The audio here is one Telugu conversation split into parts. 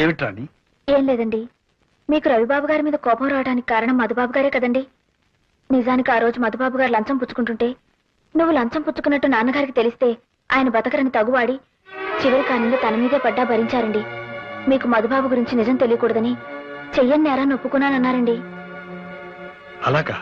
ఏమిట్రాని? ఏం లేదండి, మీకు రవిబాబు గారి మీద కోపం రావడానికి కారణం మధుబాబు గారే కదండి. నిజానికి ఆ రోజు మధుబాబు గారు లంచం పుచ్చుకుంటుంటే నువ్వు లంచం పుచ్చుకున్నట్టు నాన్నగారికి తెలిస్తే ఆయన బతకరని తగువాడి చివరి కాలంలో తన మీదే పడ్డా భరించారండి. మీకు మధుబాబు గురించి నిజం తెలియకూడదని చెయ్యని నేరాన్ని ఒప్పుకున్నానన్నారండి. అలాగా?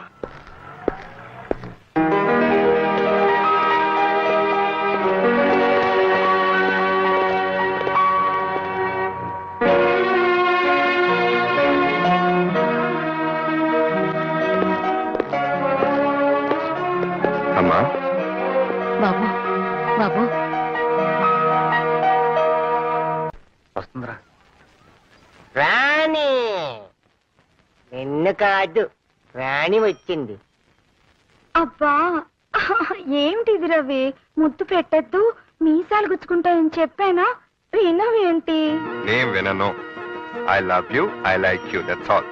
అమ్మా బాబు, బాబు వస్తుందిరా. రాణి నిన్ను కాదు, రాణి వచ్చింది. అబ్బా, ఏమిటిది రవి? ముద్దు పెట్టద్దు, మీసాలు గుచ్చుకుంటాయని చెప్పానా? వినవేంటి? నేను వినను. I love you, I like you, that's all.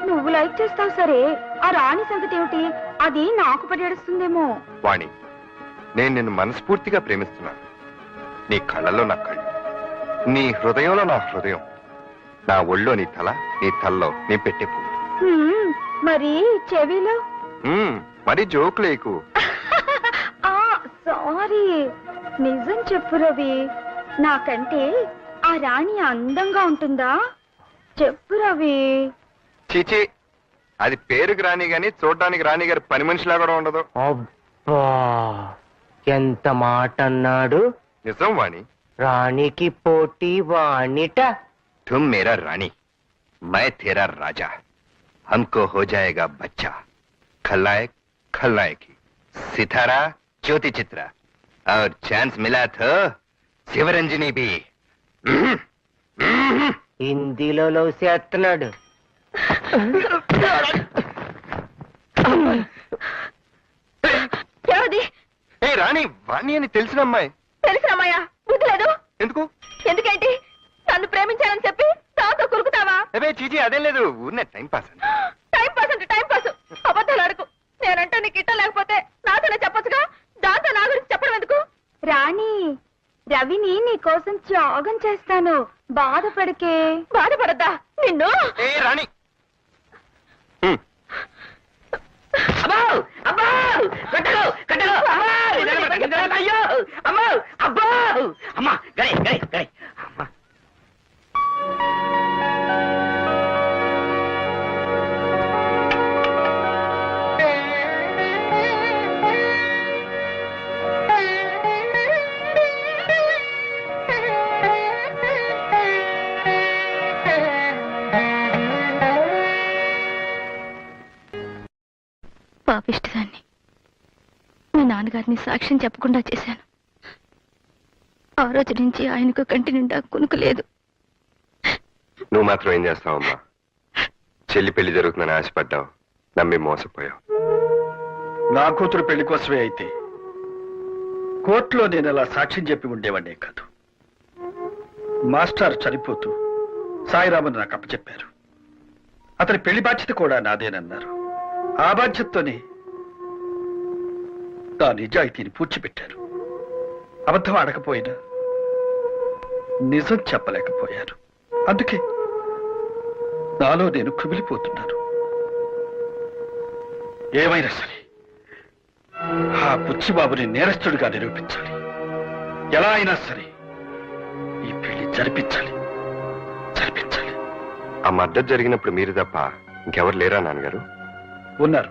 నువ్వు లైక్ చేస్తావు సరే, ఆ రాణి సంగతి ఏమిటి? అది నాకు పడేస్తుందేమో. వాణి, నేను నిన్ను మనస్ఫూర్తిగా ప్రేమిస్తున్నాను. నీ కళ్ళలో నా కళ్ళు, నీ హృదయంలో నా హృదయం, నా ఒళ్ళో నీ తల, నీ తల్లో నీ పెట్టే పువ్వు. మరి చెవిలో? మరి జోకులేకు. సారీ, నిజం చెప్పు రవి, నాకంటే ఆ రాణి అందంగా ఉంటుందా? చెప్పు రవి. చీచి, అది పేరుకి రాని గాని చూడటానికి రాణి గారి పని మనిషిలా కూడా ఉండదు. అబ్బా, ఎంత మాట అన్నాడు. నిజం వాణి. రాణికి పోటీ వాణిట. तुम मेरा रानी, मैं तेरा राजा, हमको हो जाएगा बच्चा, खलनायक खलनायकी, सितारा ज्योति चित्रा, और चांस मिला तो शिवरंजनी भी. హిందీలో లవ్ చేస్తున్నాడు. ఏ రాణి, వాణి అని తెలిసిన అమ్మాయి. తెలుసమ్మయ్యా, బుద్ధి లేదు. ఎందుకు? ఎందుకేంటి? నన్ను ప్రేమించానని చెప్పి నాతో కురుకుతావా? అదే చీచి, అదేం లేదు, ఊరినే టైం పాస్ అని. టైం పాస్ అంటే టైం పాస్. అబద్ధాలు అడుగు. నేనంటే నీకు ఇట్ట లేకపోతే నాతోనే చెప్పొచ్చుగా, దాంతో నా గురించి చెప్పడం ఎందుకు? రాణి, రవిని నీ కోసం త్యాగం చేస్తాను, బాధపడకే. బాధపడద్దా నిన్ను? ఏ రాణి, పాపిష్టిదాన్ని. మీ నాన్నగారిని సాక్ష్యం చెప్పకుండా చేశాను. ఆ రోజు నుంచి ఆయనకు కంటి నిండా కునుకు లేదు. నువ్వు మాత్రం ఏం చేస్తావమ్మా? చెల్లి పెళ్లి జరుగుతుందని ఆశపడ్డావు, నమ్మి మోసపోయావు. నా కూతురు పెళ్లి కోసమే అయితే కోర్టులో నేను అలా సాక్ష్యం చెప్పి ఉండేవాడే కాదు. మాస్టర్ చనిపోతూ సాయిరామన్ నాకు అప్పచెప్పారు. అతని పెళ్లి బాధ్యత కూడా నాదేనన్నారు. ఆ బాధ్యతతోనే నా నిజాయితీని పూడ్చిపెట్టారు. అబద్ధం ఆడకపోయినా నిజం చెప్పలేకపోయారు. అందుకే నాలో నేను కుమిలిపోతున్నాను. ఏమైనా సరే ఆ బుచ్చిబాబుని నేరస్తుడిగా నిరూపించాలి. ఎలా అయినా సరే ఈ పెళ్లి జరిపించాలి. ఆ మద్దతు జరిగినప్పుడు మీరు తప్ప ఇంకెవరు లేరా నాన్నగారు? ఉన్నారు.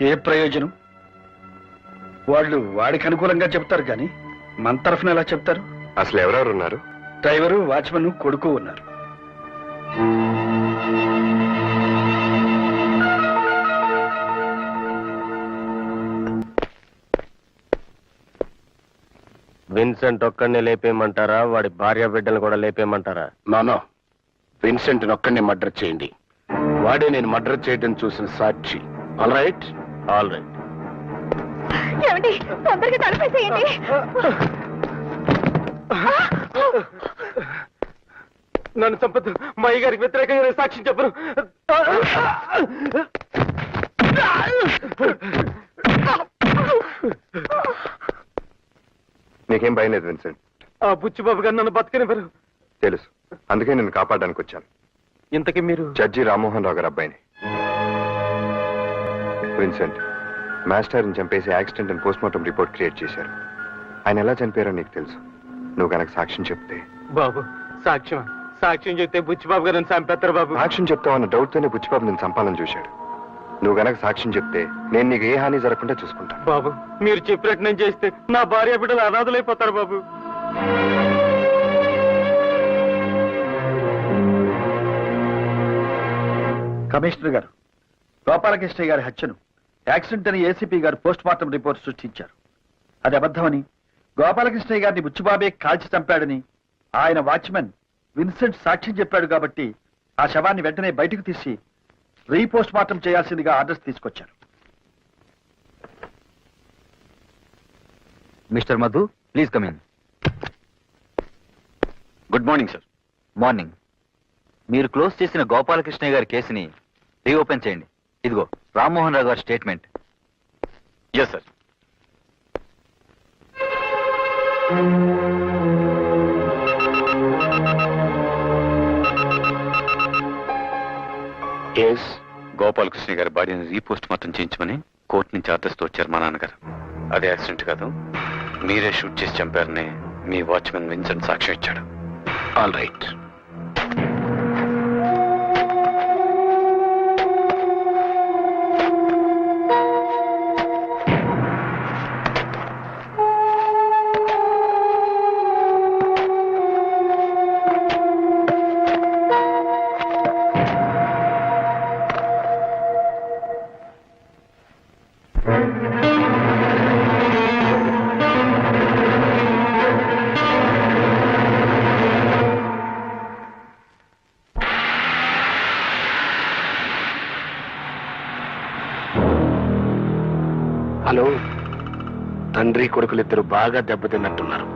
ఏ ప్రయోజనం? వాళ్ళు వాడికి అనుకూలంగా చెప్తారు కానీ మన తరఫున ఎలా చెప్తారు? అసలు ఎవరెవరు ఉన్నారు? డ్రైవరు, వాచ్మన్, కొడుకు ఉన్నారు. విన్సెంట్ ఒక్కడిని లేపేయమంటారా, వాడి భార్య బిడ్డలు కూడా లేపేయమంటారా? నానో, విన్సెంట్ ఒక్కడిని మర్డర్ చేయండి. వాడే నేను మర్డర్ చేయడం చూసిన సాక్షి. All right? All right. ఏమండి, తొందరగా తలపేసేయండి. నన్ను చంపదు, మా అయ్య గారికి వ్యతిరేకంగా సాక్ష్యం చెప్పను. నీకేం భయం లేదు విన్సెంట్, ఆ బుచ్చిబాబు గారు నన్ను బతకనివ్వరు. తెలుసు, అందుకే నేను కాపాడడానికి వచ్చాను. ఇంతకీ మీరు? జడ్జి రామ్మోహన్ రావు గారు అబ్బాయిని. విన్సెంట్ మాస్టర్ని చంపేసి యాక్సిడెంట్ అని పోస్ట్మార్టం రిపోర్ట్ క్రియేట్ చేశారు. ఆయన ఎలా చనిపోయారో నీకు తెలుసు. నువ్వు కనుక సాక్ష్యం చెప్తే. బాబు సాక్ష్యం చెప్తే బుచ్చిబాబు గారు చంపేస్తారు బాబు. సాక్ష్యం చెప్తావన్న డౌట్ తోనే బుచ్చిబాబు నేను చంపాలని చూశాడు. నువ్వు గనక సాక్ష్యం చెప్తే నేను నీకు ఏ హాని జరగకుండా చూసుకుంటాను. బాబు మీరు చెప్పినట్టు నేను చేస్తే నా భార్య బిడ్డలు అనాథలైపోతారు బాబు. కమిషనర్ గారు, గోపాలకృష్ణ గారి హత్యను యాక్సిడెంట్ అని ఏసీపీ గారు పోస్ట్ మార్టం రిపోర్ట్ సృష్టించారు. అది అబద్ధమని, గోపాలకృష్ణ గారిని బుచ్చిబాబే కాల్చి చంపాడని ఆయన వాచ్మెన్ విన్సెంట్ సాక్ష్యం చెప్పాడు. కాబట్టి ఆ శవాన్ని వెంటనే బయటకు తీసి రీపోస్ట్ మార్టం చేయాల్సిందిగా ఆర్డర్స్ తీసుకొచ్చారు. Mister Madhu, please come in. Good morning sir. Morning. మీరు క్లోజ్ చేసిన గోపాలకృష్ణ గారి కేసుని రీఓపెన్ చేయండి. ఇదిగో రామ్మోహన్ రావు గారి స్టేట్మెంట్. Yes sir. గోపాలకృష్ణ గారి బాడీని రీపోస్ట్ మార్టం చేయించమని కోర్టు నుంచి ఆర్డర్స్తో వచ్చారు మా నాన్నగారు. అదే యాక్సిడెంట్ కాదు, మీరే షూట్ చేసి చంపారని మీ వాచ్మెన్ విన్సెంట్ సాక్ష్యం ఇచ్చాడు. All right. హలో, తండ్రి కొడుకులిద్దరు బాగా దెబ్బతిన్నట్టున్నారు.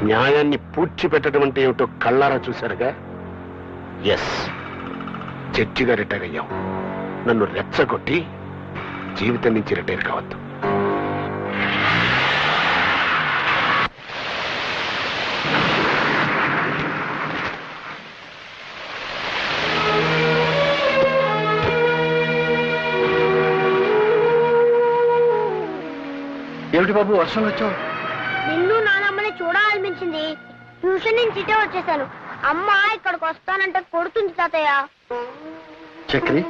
న్యాయాన్ని పూడ్చిపెట్టడం అంటే ఏమిటో కళ్ళారా చూశారుగా. ఎస్, జడ్జిగా రిటైర్ అయ్యాం. నన్ను రెచ్చగొట్టి జీవితం నుంచి రిటైర్ కావద్దు. ఏమిటి బాబు వర్షం వచ్చావు? నిన్ను నానమ్మని చూడాలనిపించింది. ట్యూషన్ నుంచి ఇటే వచ్చేసాను. అమ్మ ఇక్కడికి వస్తానంటే కొడుతుంది తాతయ్య. చక్రి,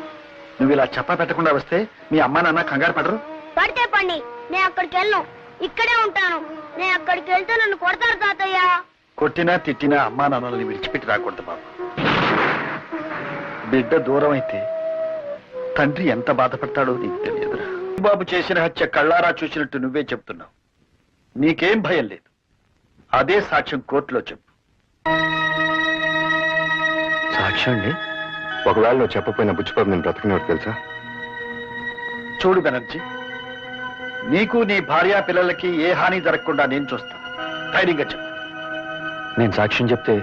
నువ్వు ఇలా చెప్పా పెట్టకుండా వస్తే మీ అమ్మా నాన్న కంగారు పడరు? పడితే పండి, నేను అక్కడికి వెళ్ళను, ఇక్కడే ఉంటాను. నేను అక్కడికి వెళ్తే నన్ను కొడతారు తాతయ్య. కొట్టినా తిట్టినా అమ్మా నాన్నని విడిచిపెట్టి రాకూడదు బాబు. బిడ్డ దూరం అయితే తండ్రి ఎంత బాధపడతాడో నీకు తెలియదురా. బాబు చేసిన హత్య కళ్ళారా చూసినట్టు నువ్వే చెప్తున్నావు. నీకేం భయం లేదు. అదే సాక్ష్యం కోర్టులో చెప్పు. సాక్ష్యం అండి? ఒకవేళ నువ్వు చెప్పపోయిన బుచ్చిబాబు నేను బ్రతకనివాడు తెలుసా? చూడు బెనర్జీ, నీకు నీ భార్య పిల్లలకి ఏ హాని జరగకుండా నేను చూస్తాను. ధైర్యంగా చెప్పు. నేను సాక్ష్యం చెప్తే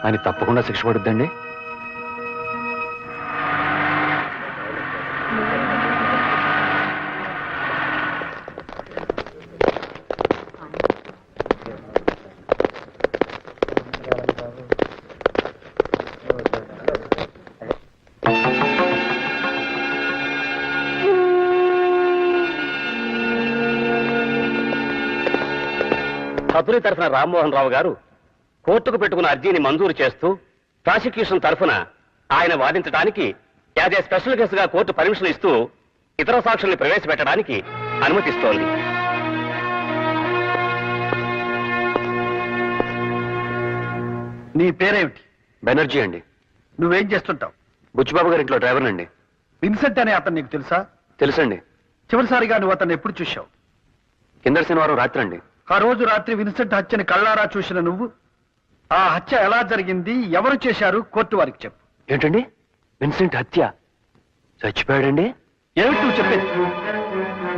ఆయన తప్పకుండా శిక్ష పడుద్దండి? అతని తరఫున రామ్మోహన్ రావు గారు కోర్టుకు పెట్టుకున్న అర్జీని మంజూరు చేస్తూ ప్రాసిక్యూషన్ తరఫున ఆయన వాదించడానికి యాజ్ ఏ స్పెషల్ కేసుగా కోర్టు పర్మిషన్ ఇస్తూ ఇతర సాక్షుల్ని ప్రవేశపెట్టడానికి అనుమతిస్తోంది. నీ పేరేమిటి? బెనర్జీ అండి. నువ్వేం చేస్తుంటావు? బుచ్చిబాబు గారి ఇంట్లో డ్రైవర్ అండి. విన్సెంట్ అనే అతను నీకు తెలుసా? తెలుసండి. చివరిసారిగా నువ్వు అతన్ని ఎప్పుడు చూశావు? కింద శనివారం రాత్రి అండి. ఆ రోజు రాత్రి విన్సెంట్ హత్యని కళ్ళారా చూసిన నువ్వు ఆ హత్య ఎలా జరిగింది, ఎవరు చేశారు, కోర్టు వారికి చెప్పు. ఏంటండి, విన్సెంట్ హత్య? చచ్చిపోయాడండి? ఏమిటి నువ్వు చెప్పేది?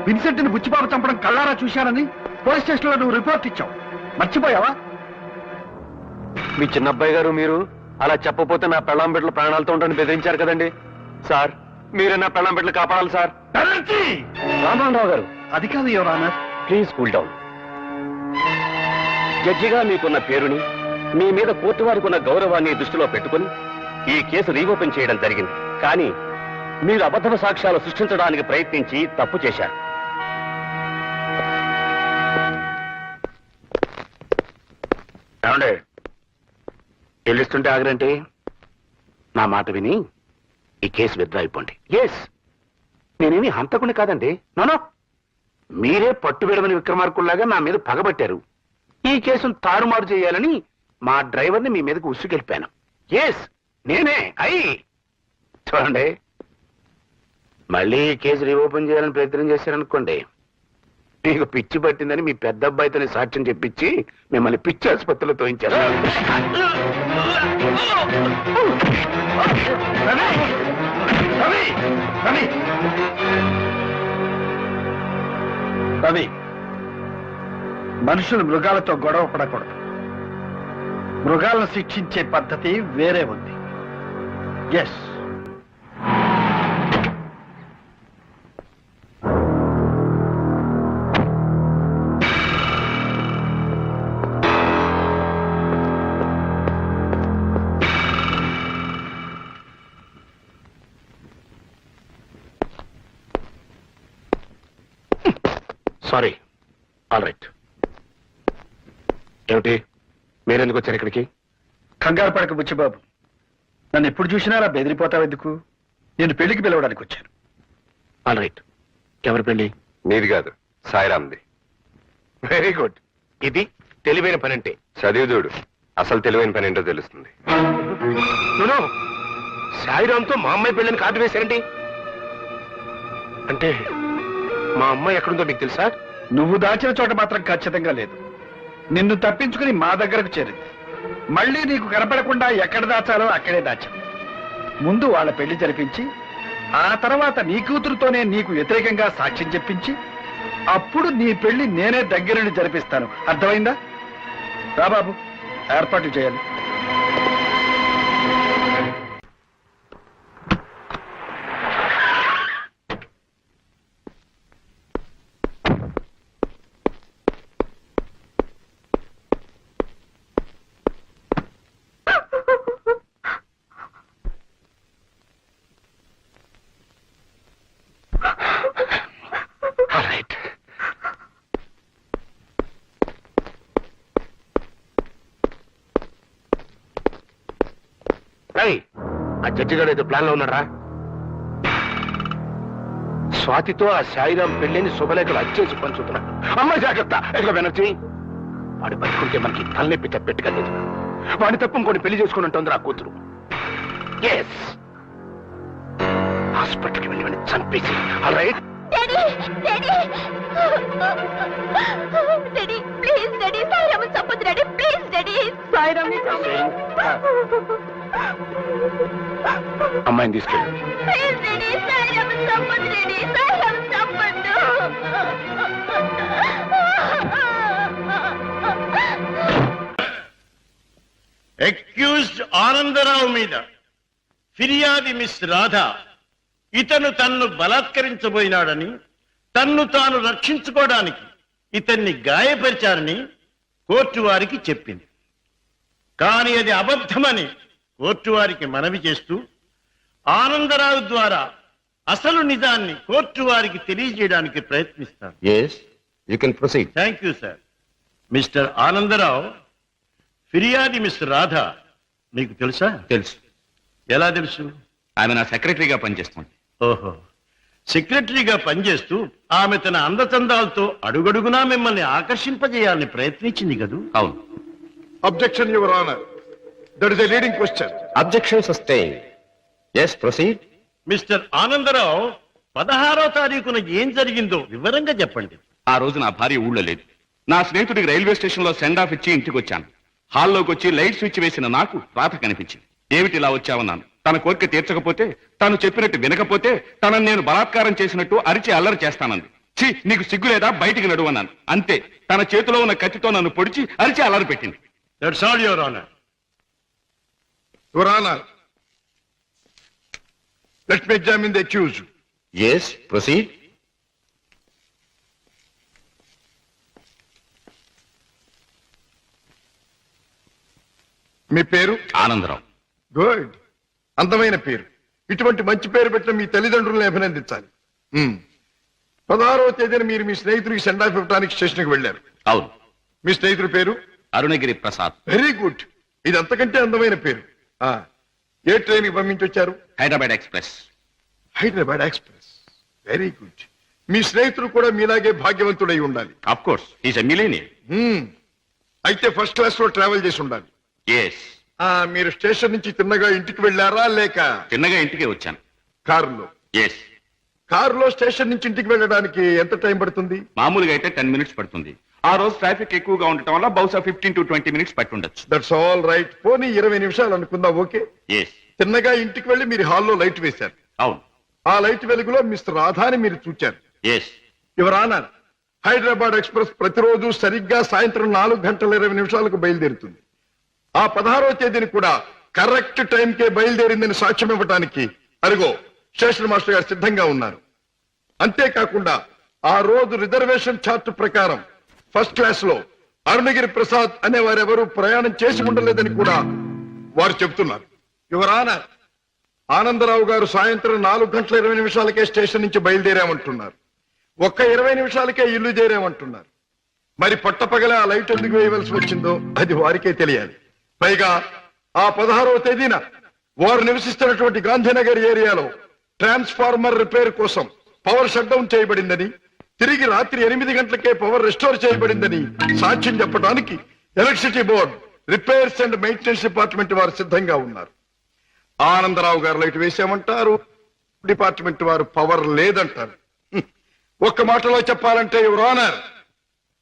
విన్సెంట్ ని బుచ్చిబాబు చంపడం కళ్ళారా చూశానని పోలీస్ స్టేషన్ లో నువ్వు రిపోర్ట్ ఇచ్చావు. మర్చిపోయావా? మీ చిన్నబ్బాయి గారు మీరు అలా చెప్పపోతే నా పెళ్ళాం బిడ్డలు ప్రాణాలతో ఉంటాను బెదిరించారు కదండి. సార్, మీరే నా పెళ్ళాం బిడ్డలు కాపాడాలి సార్. రామ్మోహన్ రావు గారు, అది కాదు your honour. Please cool down. జడ్జిగా మీకున్న పేరుని మీ మీద కోర్టు వారికి ఉన్న గౌరవాన్ని దృష్టిలో పెట్టుకుని ఈ కేసు రీఓపెన్ చేయడం జరిగింది. కానీ మీరు అబద్ధ సాక్ష్యాలు సృష్టించడానికి ప్రయత్నించి తప్పు చేశారు. ఏమండే చెల్లిస్తుంటే ఆగరంటే నా మాట విని ఈ కేసు విత్డ్రా అయిపోండి. ఎస్, నేనేమి హంతకుని కాదండి. నోనో, మీరే పట్టు విడమని విక్రమార్కుల్లాగా నా మీద పగబట్టారు. ఈ కేసును తారుమారు చేయాలని మా డ్రైవర్ని మీ మీదకు ఉసుకెళ్ళిపాను. ఎస్, నేనే అయ్యి. చూడండి, మళ్ళీ ఈ కేసు రీఓపెన్ చేయాలని ప్రయత్నం చేశారనుకోండి, మీకు పిచ్చి పట్టిందని మీ పెద్ద అబ్బాయితోనే సాక్ష్యం చెప్పించి మిమ్మల్ని పిచ్చి ఆసుపత్రిలో తోయించారు. రవి, మనుషులు మృగాలతో గొడవ పడకూడదు. మృగాలను శిక్షించే పద్ధతి వేరే ఉంది. Yes, sorry, all right. ఏమిటి, మీరెందుకు వచ్చారు ఇక్కడికి? కంగారు పడక బుచ్చిబాబు. నన్ను ఎప్పుడు చూసినా అలా బెదిరిపోతావు ఎందుకు? నేను పెళ్లికి పిలవడానికి వచ్చాను. All right. ఎవరి పెళ్లి? నీది కాదు, సాయిరామ్ది. Very good. ఇది తెలివైన పని అంటే. చదివి చూడు, అసలు తెలివైన పని ఏంటో తెలుస్తుంది. నూనో, సాయిరామ్తో మా అమ్మాయి పెళ్ళని కార్డు వేశారండి. అంటే మా అమ్మాయి ఎక్కడుందో మీకు తెలుసా? నువ్వు దాచిన చోట మాత్రం ఖచ్చితంగా లేదు. నిన్ను తప్పించుకుని మా దగ్గరకు చేరింది. మళ్ళీ నీకు కనపడకుండా ఎక్కడ దాచాలో అక్కడే దాచాం. ముందు వాళ్ళ పెళ్లి జరిపించి, ఆ తర్వాత నీ కూతురుతోనే నీకు వ్యతిరేకంగా సాక్ష్యం చెప్పించి, అప్పుడు నీ పెళ్లి నేనే దగ్గరుండి జరిపిస్తాను. అర్థమైందా? రా బాబు, ఏర్పాట్లు చేయాలి. ఆ జడ్జి గారు ఏదో ప్లాన్ లో ఉన్నారా? స్వాతితో ఆ సాయిరాం పెళ్లిని శుభలేఖలు అచ్చేసి పంచుతున్నాడు. అమ్మాయి జాగ్రత్త. ఎదుగో బెనర్జీ, వాడు బతుకుంటే మనకి తలనొప్పి తప్పెట్టుగా లేదు. వాడి తప్ప ఇంకోటి పెళ్లి చేసుకుని ఉంటుంది ఆ కూతురు. ఎస్, హాస్పిటల్కి వెళ్ళి వాడిని చంపేసి. All right. అమ్మాయిని తీసుకెళ్ళి. అక్యూజ్డ్ ఆనందరావు మీద ఫిర్యాది మిస్ రాధ ఇతను తన్ను బలాత్కరించబోయినాడని, తన్ను తాను రక్షించుకోవడానికి ఇతన్ని గాయపరిచారని కోర్టు వారికి చెప్పింది. కానీ అది అబద్ధమని కోర్టు వారికి మనవి చేస్తూ ఆనందరావు ద్వారా అసలు నిజాన్ని కోర్టు వారికి తెలియజేయడానికి ప్రయత్నిస్తాను. Thank you sir. Mister Anandarao, ఫిర్యాది మిస్ రాధ మీకు తెలుసా? తెలుసు. ఎలా తెలుసు? ఆమె నా సెక్రటరీగా పనిచేస్తుంది. ఓహో, సెక్రటరీగా పనిచేస్తూ ఆమె తన అందచందాలతో అడుగడుగునా మిమ్మల్ని ఆకర్షింపజేయాలని ప్రయత్నించింది కదూ? అవును. Objection your honour, that is a leading question. Objection sustain. yes proceed. Mister Anandarao, 16వ తారీఖున ఏం జరిగిందో వివరంగా చెప్పండి. ఆ రోజు నా భార్య ఊళ్ళో లేదు. నా స్నేహితుడికి రైల్వే స్టేషన్ లో సెండ్ ఆఫ్ ఇచ్చి ఇంటికి వచ్చాను. హాల్లోకి వచ్చి లైట్ స్విచ్ వేసిన నాకు రాత కనిపించింది. ఏమిటి ఇలా వచ్చావన్నాను. తన కోరిక తీర్చకపోతే, తాను చెప్పినట్టు వినకపోతే తనను నేను బలాత్కారం చేసినట్టు అరిచి అల్లరి చేస్తానంది. ఛీ, నీకు సిగ్గు లేదా, బయటికి నడువన్నాను. అంతే, తన చేతిలో ఉన్న కత్తితో నన్ను పొడిచి అరిచి అల్లరి పెట్టింది. That's all your honour. Your honour, let me examine the accused. yes proceed. మీ పేరు? ఆనందరావు. గుడ్, అందమైన పేరు. ఇటువంటి మంచి పేరు పెట్టిన మీ తల్లిదండ్రులను అభినందించాలి. 16వ తేదీన మీరు మీ స్నేహితుడికి సెండ్ ఆఫ్ ఇవ్వడానికి స్టేషన్కి వెళ్ళారు. అవును. మీ స్నేహితుడి పేరు? అరుణగిరి ప్రసాద్. వెరీ గుడ్, ఇది అంతకంటే అందమైన పేరు. ఏ ట్రైన్ కి పంపించొచ్చారు? Hyderabad express. Hyderabad express, very good. మీ స్నేహితుడు కూడా మీలాగే భాగ్యవంతుడై ఉండాలి. Of course, is a millionaire. అయితే ఫస్ట్ క్లాస్ లో ట్రావెల్ చేసి ఉండాలి. ఎస్. మీరు స్టేషన్ నుంచి తిన్నగా ఇంటికి వెళ్ళారా లేక? తిన్నగా ఇంటికి వచ్చాను. కారులో? ఎస్. కారులో స్టేషన్ నుంచి ఇంటికి వెళ్ళడానికి ఎంత టైం పడుతుంది? మామూలుగా అయితే 10 minutes పడుతుంది. ఆ రోజు ట్రాఫిక్ ఎక్కువగా ఉండటం వల్ల బహుశా 15 to 20 minutes పట్టుండొచ్చు. That's all right. పోనీ 20 నిమిషాలు అనుకుందాం. ఓకే. ఎస్. తిన్నగా ఇంటికి వెళ్ళి మీరు హాల్లో లైట్ వేశారు. అవును. ఆ లైట్ వెలుగులో మిస్టర్ రాధాని మీరు చూచారు. Yes. Your honour, Hyderabad express ప్రతిరోజు సరిగ్గా సాయంత్రం 4:20 బయలుదేరుతుంది. ఆ 16వ తేదీని కూడా కరెక్ట్ టైంకే బయలుదేరిందని సాక్ష్యం ఇవ్వడానికి అరుగో స్టేషన్ మాస్టర్ గారు సిద్ధంగా ఉన్నారు. అంతేకాకుండా ఆ రోజు రిజర్వేషన్ చార్ట్ ప్రకారం ఫస్ట్ క్లాస్ లో అరుణగిరి ప్రసాద్ అనే వారెవరూ ప్రయాణం చేసి ఉండలేదని కూడా వారు చెబుతున్నారు. యువర్ ఆనర్, ఆనందరావు గారు సాయంత్రం 4:20 స్టేషన్ నుంచి బయలుదేరామంటున్నారు. ఒక్క 20 నిమిషాలకే ఇల్లు చేరామంటున్నారు. మరి పట్టపగల ఆ లైట్ ఎందుకు వేయవలసి వచ్చిందో అది వారికే తెలియాలి. పైగా ఆ 16వ తేదీన వారు నివసిస్తున్నటువంటి గాంధీనగర్ ఏరియాలో ట్రాన్స్ఫార్మర్ రిపేర్ కోసం పవర్ షట్ డౌన్ చేయబడిందని, తిరిగి రాత్రి 8 గంటలకే పవర్ రెస్టోర్ చేయబడిందని సాక్ష్యం చెప్పడానికి electricity board, repairs and maintenance department వారు సిద్ధంగా ఉన్నారు. ఆనందరావు గారు లైట్ వేసామంటారు, డిపార్ట్మెంట్ వారు పవర్ లేదంటారు. ఒక్క మాటలో చెప్పాలంటే యువర్ ఆనర్,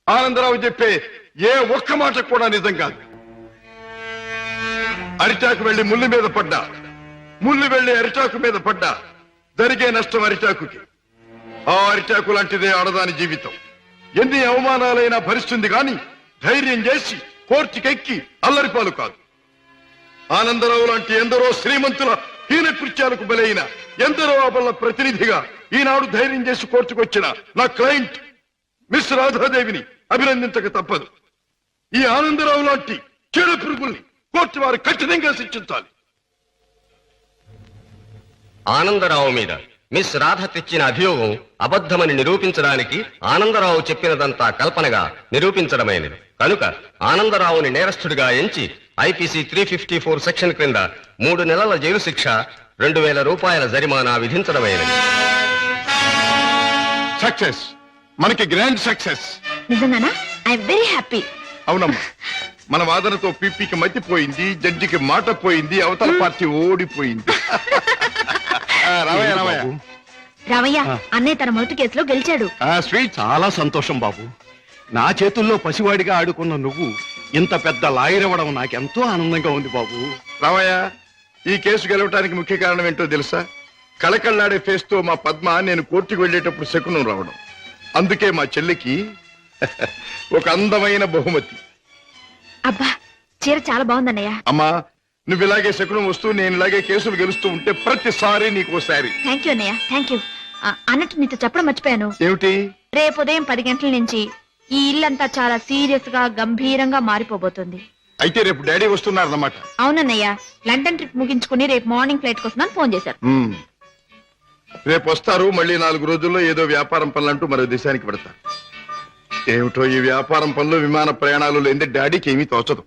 ఆనందరావు చెప్పే ఏ ఒక్క మాట కూడా నిజం కాదు. అరిటాకు వెళ్లి ముళ్ళు మీద పడ్డా, ముళ్ళు వెళ్లి అరిటాకు మీద పడ్డా జరిగే నష్టం అరిటాకుకి. ఆ అరిటాకు లాంటిదే ఆడదాని జీవితం. ఎన్ని అవమానాలైనా భరిస్తుంది గాని ధైర్యం చేసి కోర్టుకెక్కి అల్లరిపాలు కాదు. ఆనందరావు లాంటి ఎందరో శ్రీమంతుల హీన కృత్యాలకు బలైన ఎందరో అబల ప్రతినిధిగా ఈనాడు ధైర్యం చేసి కోర్టుకొచ్చిన నా క్లయింట్ మిస్ రాధాదేవిని అభినందించక తప్పదు. ఈ ఆనందరావు లాంటి చెడు పురుగుల్ని కోర్టు వారు కఠినంగా శిక్షించాలి. ఆనందరావు మీద మిస్ రాధ తెచ్చిన అభియోగం అబద్ధమని నిరూపించడానికి ఆనందరావు చెప్పినదంతా కల్పనగా నిరూపించడమైనది కనుక ఆనందరావుని నేరస్తుడిగా ఎంచి ఐపీసీ 354 సెక్షన్ క్రింద 3 నెలల జైలు శిక్ష, 2000 రూపాయల జరిమానా విధించడమైనది. సక్సెస్, మనకి గ్రాండ్ సక్సెస్. నిజంగానా? I'm very happy. అవునమ్మా, మన వాదనతో పీపీకి మతిపోయింది, జడ్జికి మాట పోయింది, అవతల పార్టీ ఓడిపోయింది. రామయ్య, అన్నయ్య తన మొదటి కేసులో గెలిచాడు. స్వీట్, చాలా సంతోషం బాబు. నా చేతుల్లో పసివాడిగా ఆడుకున్న నువ్వు ఇంత పెద్ద లాయర్ అవ్వడం నాకెంతో ఆనందంగా ఉంది బాబు. రామయ్య, ఈ కేసు గెలవటానికి ముఖ్య కారణం ఏంటో తెలుసా? కళకళ్ళాడే ఫేస్ తో మా పద్మ నేను కోర్టుకు వెళ్లేటప్పుడు శకునం రావడం. అందుకే మా చెల్లికి ఒక అందమైన బహుమతి. అబ్బా, చీర చాలా బాగుందన్నయ్య. అమ్మా, నువ్వు ఇలాగే శకునం వస్తూ నేను ఇలాగే కేసులు గెలుస్తూ ఉంటే ప్రతిసారి నీకు ఓసారి. థ్యాంక్ యూ అన్నయ్య, థ్యాంక్ యూ. అన్నట్టు నీతో చెప్పడం మర్చిపోయాను. ఏమిటి? రేపు ఉదయం 10 గంటల నుంచి ఈ ఇల్లంతా చాలా సీరియస్ గా గంభీరంగా మారిపోబోతుంది. అయితే రేపు డాడీ వస్తున్నారన్నమాట. అవునన్నయ్య, లండన్ ట్రిప్ ముగించుకుని రేపు మార్నింగ్ ఫ్లైట్ కోసం ఫోన్ చేశారు. రేపు వస్తారు. మళ్ళీ 4 రోజుల్లో ఏదో వ్యాపారం పనులంటూ మరో దేశానికి పెడతారు. ఏమిటో ఈ వ్యాపారం పనులు, విమాన ప్రయాణాలు లేని డాడీకి ఏమీ తోచదు.